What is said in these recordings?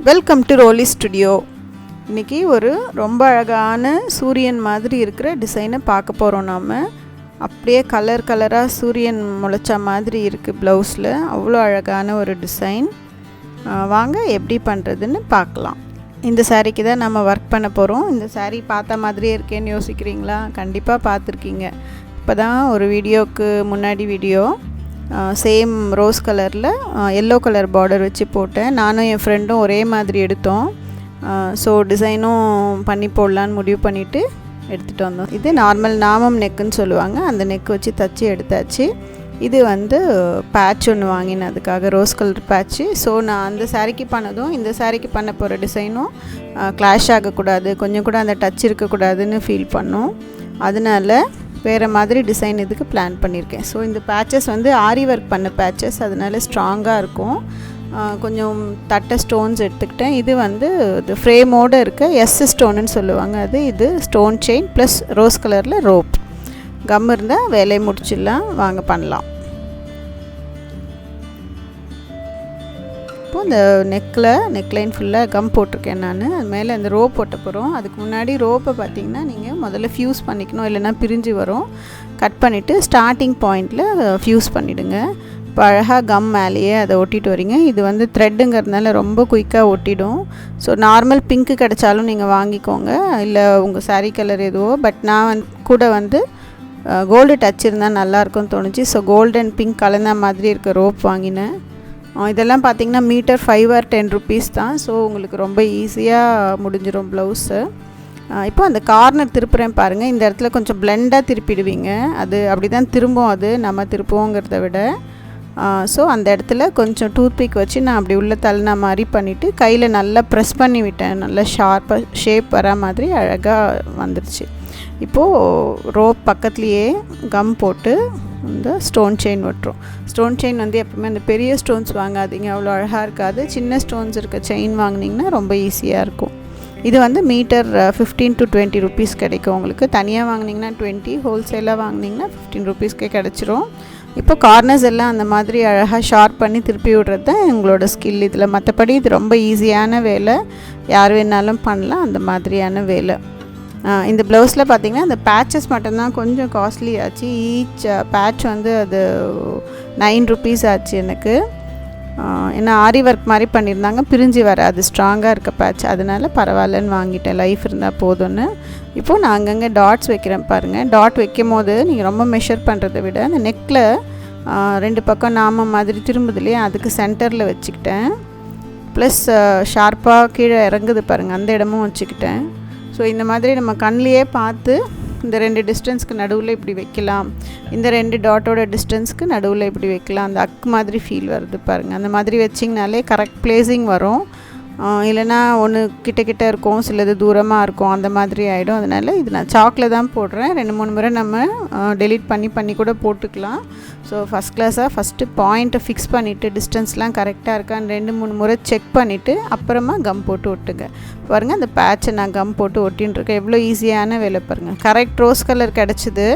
Welcome to ரோலி studio. இன்றைக்கி ஒரு ரொம்ப அழகான சூரியன் மாதிரி இருக்கிற டிசைனை பார்க்க போகிறோம். நாம் அப்படியே கலராக சூரியன் முளைச்சா மாதிரி இருக்குது ப்ளவுஸில். அவ்வளோ அழகான ஒரு டிசைன். வாங்க எப்படி பண்ணுறதுன்னு பார்க்கலாம். இந்த சாரீக்கு தான் நம்ம ஒர்க் பண்ண போகிறோம். இந்த சாரீ பார்த்த மாதிரியே இருக்கேன்னு யோசிக்கிறீங்களா? கண்டிப்பாக பார்த்துருக்கீங்க. இப்போ தான் ஒரு வீடியோவுக்கு முன்னாடி வீடியோ சேம் ரோஸ் கலரில் எல்லோ கலர் பார்டர் வச்சு போட்டேன். நானும் என் ஃப்ரெண்டும் ஒரே மாதிரி எடுத்தோம். ஸோ டிசைனும் பண்ணி போடலான்னு முடிவு பண்ணிவிட்டு எடுத்துகிட்டு வந்தோம். இது நார்மல் நாமம் நெக்குன்னு சொல்லுவாங்க. அந்த நெக் வச்சு தச்சு எடுத்தாச்சு. இது பேட்ச் ஒன்று வாங்கினேன், அதுக்காக ரோஸ் கலர் பேட்ச்சு. ஸோ நான் அந்த சாரீக்கு பண்ணதும் இந்த சாரீக்கு பண்ண போகிற டிசைனும் கிளாஷ் ஆகக்கூடாது, கொஞ்சம் கூட அந்த டச் இருக்கக்கூடாதுன்னு ஃபீல் பண்ணோம். அதனால் வேறு மாதிரி டிசைன் இதுக்கு பிளான் பண்ணியிருக்கேன். ஸோ இந்த பேட்சஸ் ஆரி ஒர்க் பண்ண பேட்சஸ், அதனால ஸ்ட்ராங்காக இருக்கும். கொஞ்சம் தட்டை ஸ்டோன்ஸ் எடுத்துக்கிட்டேன். இது இது ஃப்ரேமோடு இருக்க ஸ்டோனுன்னு சொல்லுவாங்க. இது ஸ்டோன் செயின் ப்ளஸ் ரோஸ் கலரில் ரோப். கம் இருந்தால் வேலையை முடிச்சிடலாம். வாங்க பண்ணலாம். இப்போது இந்த நெக்லைன் ஃபுல்லாக கம் போட்டிருக்கேன் நான். அது மேலே இந்த ரோப் போட்ட போகிறோம். அதுக்கு முன்னாடி ரோப்பை பார்த்திங்கன்னா நீங்கள் முதல்ல ஃப்யூஸ் பண்ணிக்கணும், இல்லைன்னா பிரிஞ்சு வரும். கட் பண்ணிவிட்டு ஸ்டார்டிங் பாயிண்டில் ஃப்யூஸ் பண்ணிவிடுங்க. இப்போ அழகாக கம் மேலேயே அதை ஒட்டிட்டு வரீங்க. இது த்ரெட்டுங்கிறதுனால ரொம்ப குயிக்காக ஒட்டிடும். ஸோ நார்மல் பிங்க்கு கிடச்சாலும் நீங்கள் வாங்கிக்கோங்க, இல்லை உங்கள் சாரீ கலர் எதுவோ. பட் நான் கூட கோல்டு டச் இருந்தால் நல்லாயிருக்கும்னு தோணுச்சு. ஸோ கோல்டு அண்ட் பிங்க் கலந்த மாதிரி இருக்க ரோப் வாங்கினேன். இதெல்லாம் பார்த்திங்கன்னா மீட்டர் 5 or 10 rupees தான். ஸோ உங்களுக்கு ரொம்ப ஈஸியாக முடிஞ்சிடும் ப்ளவுஸு. இப்போ அந்த கார்னர் திருப்புறேன் பாருங்கள். இந்த இடத்துல கொஞ்சம் பிளெண்டாக திருப்பிடுவீங்க. அது அப்படி தான் திரும்பும், அது நம்ம திருப்புவோங்கிறத விட. ஸோ அந்த இடத்துல கொஞ்சம் டூத்பிக் வச்சு நான் அப்படி உள்ளே தள்ளின மாதிரி பண்ணிவிட்டு கையில் நல்லா ப்ரெஸ் பண்ணி விட்டேன். நல்லா ஷார்ப்பாக ஷேப் வரா மாதிரி அழகாக வந்துடுச்சு. இப்போது ரோப் பக்கத்துலேயே கம் போட்டு இந்த ஸ்டோன் செயின் ஒட்டுறோம். ஸ்டோன் செயின் எப்பவுமே அந்த பெரிய ஸ்டோன்ஸ் வாங்காதீங்க, அவ்வளோ அழகாக இருக்காது. சின்ன ஸ்டோன்ஸ் இருக்க செயின் வாங்கினீங்கன்னா ரொம்ப ஈஸியாக இருக்கும். இது மீட்டர் 15 to 20 rupees கிடைக்கும் உங்களுக்கு. தனியாக வாங்கினீங்கன்னா 20, ஹோல்சேலாக வாங்கினீங்கன்னா 15 rupeesக்கே கிடச்சிரும். இப்போ கார்னர்ஸ் எல்லாம் அந்த மாதிரி அழகாக ஷார்ப் பண்ணி திருப்பி விடுறது தான் எங்களோட ஸ்கில் இதில். மற்றபடி இது ரொம்ப ஈஸியான வேலை, யார் வேணாலும் பண்ணலாம் அந்த மாதிரியான வேலை. இந்த ப்ளவுஸில் பார்த்திங்கன்னா இந்த பேட்சஸ் மட்டும்தான் கொஞ்சம் காஸ்ட்லி ஆச்சு. ஈச் பேட்ச் அது 9 rupees ஆச்சு எனக்கு. ஏன்னா ஆரி ஒர்க் மாதிரி பண்ணியிருந்தாங்க, பிரிஞ்சு வராது, ஸ்ட்ராங்காக இருக்க பேட்ச். அதனால் பரவாயில்லன்னு வாங்கிட்டேன், லைஃப் இருந்தால் போதும்னு. இப்போது நான் அங்கங்கே டாட்ஸ் வைக்கிறேன் பாருங்கள். டாட் வைக்கும் போது நீங்கள் ரொம்ப மெஷர் பண்ணுறதை விட அந்த நெக்கில் 2 பக்கம் நாமம் மாதிரி திரும்புது இல்லையா, அதுக்கு சென்டரில் வச்சுக்கிட்டேன். ப்ளஸ் ஷார்ப்பாக கீழே இறங்குது பாருங்கள், அந்த இடமும் வச்சுக்கிட்டேன். ஸோ இந்த மாதிரி நம்ம கண்ணிலையே பார்த்து இந்த 2 டிஸ்டன்ஸ்க்கு நடுவில் இப்படி வைக்கலாம், இந்த 2 டாட்டோட டிஸ்டன்ஸ்க்கு நடுவில் இப்படி வைக்கலாம். அந்த அக்கு மாதிரி ஃபீல் வருது பாருங்கள். அந்த மாதிரி வச்சிங்கனாலே கரெக்ட் பிளேஸிங் வரும். இல்லைனா ஒன்று கிட்ட இருக்கும், சிலது தூரமாக இருக்கும், அந்த மாதிரி ஆகிடும். அதனால் இது நான் சாக்கில் தான் போடுறேன். 2-3 முறை நம்ம டெலீட் பண்ணி கூட போட்டுக்கலாம். ஸோ ஃபஸ்ட் கிளாஸாக ஃபஸ்ட்டு பாயிண்ட்டை ஃபிக்ஸ் பண்ணிவிட்டு டிஸ்டன்ஸ்லாம் கரெக்டாக இருக்கான்னு 2-3 முறை செக் பண்ணிவிட்டு அப்புறமா கம் போட்டு ஒட்டுங்க. பாருங்கள், அந்த பேட்சை நான் கம் போட்டு ஒட்டின்ட்டுருக்கேன். எவ்வளோ ஈஸியான வேலை பாருங்கள். கரெக்ட் ரோஸ் கலர் கிடச்சிது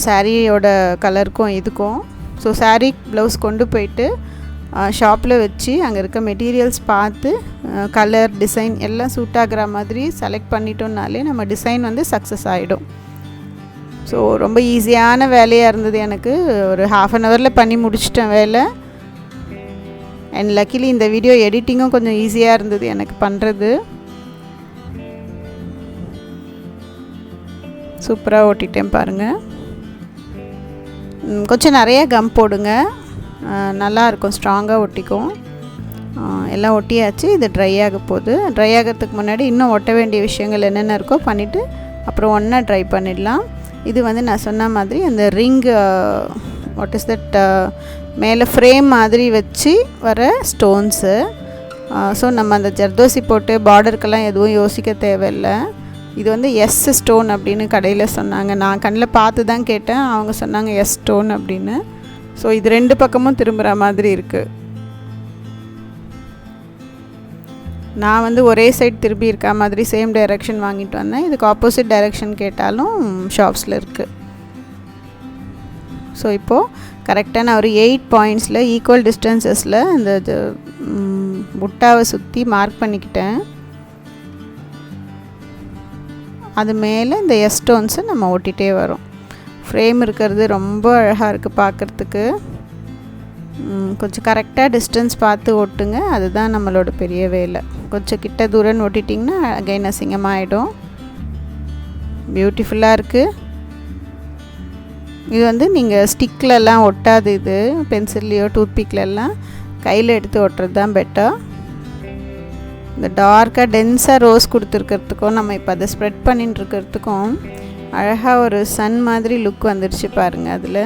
சாரியோட கலருக்கும் இதுக்கும். ஸோ சாரீ ப்ளவுஸ் கொண்டு போயிட்டு ஷாப்பில் வச்சு அங்கே இருக்க மெட்டீரியல்ஸ் பார்த்து கலர் டிசைன் எல்லாம் சூட் ஆகிற மாதிரி செலக்ட் பண்ணிட்டோம்னாலே நம்ம டிசைன் சக்ஸஸ் ஆகிடும். ஸோ ரொம்ப ஈஸியான வேலையாக இருந்தது எனக்கு. ஒரு 1/2 hour பண்ணி முடிச்சிட்டேன் வேலை. அண்ட் லக்கிலி இந்த வீடியோ எடிட்டிங்கும் கொஞ்சம் ஈஸியாக இருந்தது எனக்கு பண்ணுறது. சூப்பராக ஓட்டிட்டேன் பாருங்கள். கொஞ்சம் நிறைய கம் போடுங்க, நல்லாயிருக்கும், ஸ்ட்ராங்காக ஒட்டிக்கும். எல்லாம் ஒட்டியாச்சு. இது ட்ரை ஆக போகுது. ட்ரை ஆகிறதுக்கு முன்னாடி இன்னும் ஒட்ட வேண்டிய விஷயங்கள் என்னென்ன இருக்கோ பண்ணிவிட்டு அப்புறம் ஒன்றா ட்ரை பண்ணிடலாம். இது நான் சொன்ன மாதிரி அந்த ரிங், வாட் இஸ் தட், மேலே ஃப்ரேம் மாதிரி வச்சு வர ஸ்டோன்ஸு. ஸோ நம்ம அந்த ஜர்தோசி போட்டு பார்டருக்கெல்லாம் எதுவும் யோசிக்க தேவையில்லை. இது ஸ்டோன் அப்படின்னு கடையில் சொன்னாங்க. நான் கண்ணில் பார்த்து தான் கேட்டேன், அவங்க சொன்னாங்க ஸ்டோன் அப்படின்னு. ஸோ இது 2 பக்கமும் திரும்புகிற மாதிரி இருக்குது. நான் ஒரே சைடு திரும்பி இருக்க மாதிரி சேம் டைரெக்ஷன் வாங்கிட்டு வந்தேன். இதுக்கு ஆப்போசிட் டைரெக்ஷன் கேட்டாலும் ஷாப்ஸில் இருக்குது. ஸோ இப்போது கரெக்டாக நான் ஒரு 8 பாயிண்ட்ஸில் ஈக்குவல் டிஸ்டன்சஸில் அந்த புட்டாவை சுற்றி மார்க் பண்ணிக்கிட்டேன். அது மேலே இந்த எஸ் ஸ்டோன்ஸை நம்ம ஒட்டிகிட்டே வரோம். ஃப்ரேம் இருக்கிறது ரொம்ப அழகாக இருக்குது பார்க்குறதுக்கு. கொஞ்சம் கரெக்டாக டிஸ்டன்ஸ் பார்த்து ஒட்டுங்க, அதுதான் நம்மளோட பெரிய வேலை. கொஞ்சம் கிட்ட தூரம் ஒட்டிட்டிங்கன்னா அகைன் அசிங்கமாகிடும். பியூட்டிஃபுல்லாக இருக்குது. இது வந்து நீங்கள் ஸ்டிக்லலாம் ஒட்டாது, இது பென்சில்லையோ டூத்பிக்லலாம் கையில் எடுத்து ஒட்டுறது தான் பெட்டர். இந்த டார்க்காக டென்ஸாக ரோஸ் கொடுத்துருக்கிறதுக்கும் நம்ம இப்போ அதை ஸ்ப்ரெட் பண்ணிட்டு இருக்கிறதுக்கும் அழகாக ஒரு சன் மாதிரி லுக் வந்துடுச்சு பாருங்கள். அதில்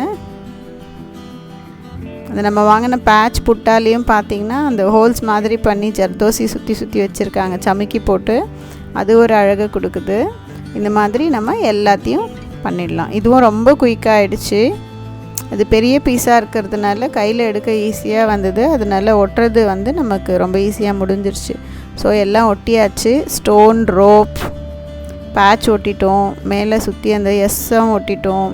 அது நம்ம வாங்கின பேட்ச் புட்டாலையும் பார்த்திங்கன்னா அந்த ஹோல்ஸ் மாதிரி பண்ணி ஜர்தோசி சுற்றி சுற்றி வச்சுருக்காங்க சமைக்கி போட்டு. அது ஒரு அழகை கொடுக்குது. இந்த மாதிரி நம்ம எல்லாத்தையும் பண்ணிடலாம். இதுவும் ரொம்ப குயிக்காக ஆகிடுச்சு. அது பெரிய பீஸாக இருக்கிறதுனால கையில் எடுக்க ஈஸியாக வந்தது. அதனால ஒட்டுறது வந்து நமக்கு ரொம்ப ஈஸியாக முடிஞ்சிருச்சு. ஸோ எல்லாம் ஒட்டியாச்சு. ஸ்டோன் ரோப் பேட்ச் ஒட்டிட்டோம், மேலே சுற்றி அந்த எஸ்ஸும் ஒட்டிட்டோம்.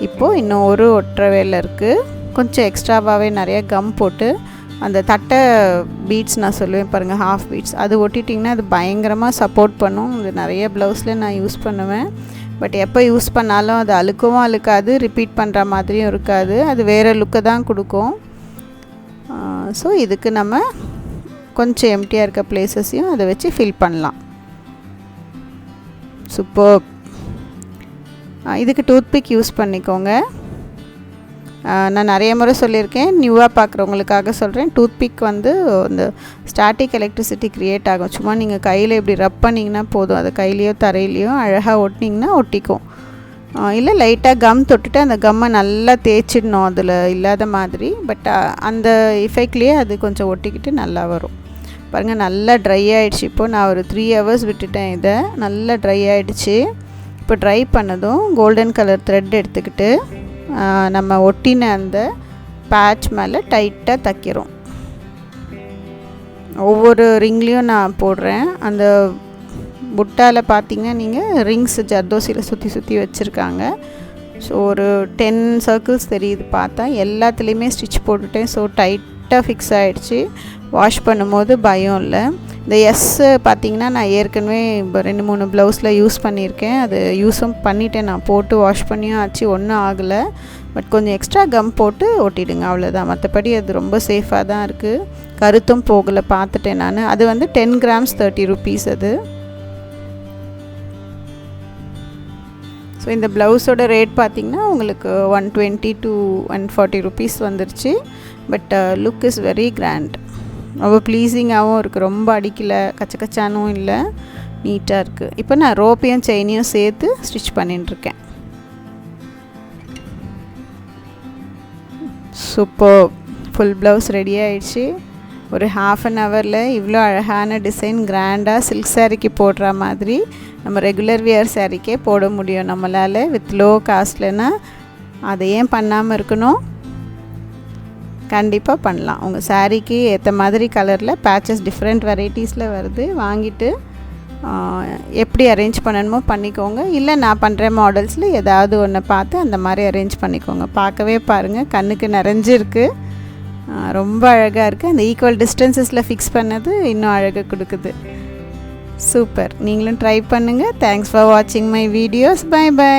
இப்போது இன்னும் ஒரு ஒட்டுற வேலை இருக்குது. கொஞ்சம் எக்ஸ்ட்ராவாகவே நிறைய கம் போட்டு அந்த தட்டை பீட்ஸ் நான் சொல்லுவேன் பாருங்கள், ஹாஃப் பீட்ஸ், அது ஒட்டிட்டிங்கன்னா அது பயங்கரமாக சப்போர்ட் பண்ணும். இது நிறைய ப்ளவுஸில் நான் யூஸ் பண்ணுவேன். பட் எப்போ யூஸ் பண்ணாலும் அது அழுக்கவும் அழுக்காது, ரிப்பீட் பண்ணுற மாதிரியும் இருக்காது. அது வேறு லுக்கை தான் கொடுக்கும். ஸோ இதுக்கு நம்ம கொஞ்சம் எம்டியாக இருக்க பிளேஸஸையும் அதை வச்சு ஃபில் பண்ணலாம். சூப்பர். இதுக்கு டூத்பிக் யூஸ் பண்ணிக்கோங்க. நான் நிறைய முறை சொல்லியிருக்கேன், நியூவாக பார்க்குறவங்களுக்காக சொல்கிறேன். டூத்பிக் வந்து இந்த ஸ்டாட்டிக் எலக்ட்ரிசிட்டி க்ரியேட் ஆகும். சும்மா நீங்கள் கையில் இப்படி ரப் பண்ணிங்கன்னா போதும், அது கையிலையோ தரையிலையோ அழகாக ஒட்டினீங்கன்னா ஒட்டிக்கும். இல்லை லைட்டாக கம் தொட்டுட்டு அந்த கம்மை நல்லா தேய்ச்சிடணும் அதில் இல்லாத மாதிரி. பட் அந்த எஃபெக்ட்லேயே அது கொஞ்சம் ஒட்டிக்கிட்டு நல்லா வரும் பாருங்கள். நல்லா ட்ரை ஆகிடுச்சு. இப்போது நான் ஒரு 3 hours விட்டுட்டேன். இதை நல்லா ட்ரை ஆகிடுச்சு. இப்போ ட்ரை பண்ணதும் கோல்டன் கலர் த்ரெட் எடுத்துக்கிட்டு நம்ம ஒட்டின அந்த பேட்ச் மேலே டைட்டாக தைக்கிறோம். ஒவ்வொரு ரிங்லேயும் நான் போடுறேன். அந்த புட்டாவில் பார்த்திங்கன்னா நீங்கள் ரிங்ஸ் ஜர்தோசியில் சுற்றி சுற்றி வச்சுருக்காங்க. ஸோ ஒரு 10 circles தெரியுது பார்த்தா. எல்லாத்துலேயுமே ஸ்டிச் போட்டுட்டேன். ஸோ டைட்டாக ஃபிக்ஸ் ஆகிடுச்சு. வாஷ் பண்ணும்போது பயம் இல்லை. இந்த எஸ்ஸு பார்த்திங்கன்னா நான் ஏற்கனவே இப்போ 2-3 ப்ளவுஸில் யூஸ் பண்ணியிருக்கேன். அது யூஸும் பண்ணிவிட்டேன். நான் போட்டு வாஷ் பண்ணியும் ஆச்சு, ஒன்றும் ஆகலை. பட் கொஞ்சம் எக்ஸ்ட்ரா கம் போட்டு ஒட்டிடுங்க, அவ்வளோதான். மற்றபடி அது ரொம்ப சேஃபாக தான் இருக்குது. கருத்தும் போகலை, பார்த்துட்டேன் நான். அது வந்து 10 grams 30 rupees அது. ஸோ இந்த ப்ளவுஸோட ரேட் பார்த்திங்கன்னா உங்களுக்கு 120 to 140 rupees வந்துருச்சு. But look is very grand. ரொம்ப ப்ளீஸிங்காகவும் இருக்குது. ரொம்ப அடிக்கலை, கச்சக்கச்சானும் இல்லை, நீட்டாக இருக்குது. இப்போ நான் ரோப்பையும் செயினையும் சேர்த்து ஸ்டிச் பண்ணிட்டுருக்கேன். சூப்பர். ஃபுல் ப்ளவுஸ் ரெடி ஆகிடுச்சு. ஒரு 1/2 hour இவ்வளோ அழகான டிசைன் கிராண்டாக சில்க் சாரீக்கு போடுற மாதிரி நம்ம ரெகுலர் வியர் சாரீக்கே போட முடியும் நம்மளால், வித் லோ காஸ்ட்லனா. அதை ஏன் பண்ணாமல் இருக்கணும்? கண்டிப்பாக பண்ணலாம். உங்கள் சாரீக்கு ஏற்ற மாதிரி கலரில் பேச்சஸ் டிஃப்ரெண்ட் வெரைட்டிஸில் வருது. வாங்கிட்டு எப்படி அரேஞ்ச் பண்ணணுமோ பண்ணிக்கோங்க. இல்லை நான் பண்ணுற மாடல்ஸில் ஏதாவது ஒன்று பார்த்து அந்த மாதிரி அரேஞ்ச் பண்ணிக்கோங்க. பார்க்கவே பாருங்கள், கண்ணுக்கு நிறைஞ்சிருக்கு. ரொம்ப அழகாக இருக்குது. அந்த ஈக்குவல் டிஸ்டன்சஸில் ஃபிக்ஸ் பண்ணது இன்னும் அழகாக கொடுக்குது. சூப்பர். நீங்களும் ட்ரை பண்ணுங்கள். தேங்க்ஸ் ஃபார் வாட்சிங் மை வீடியோஸ். Bye by.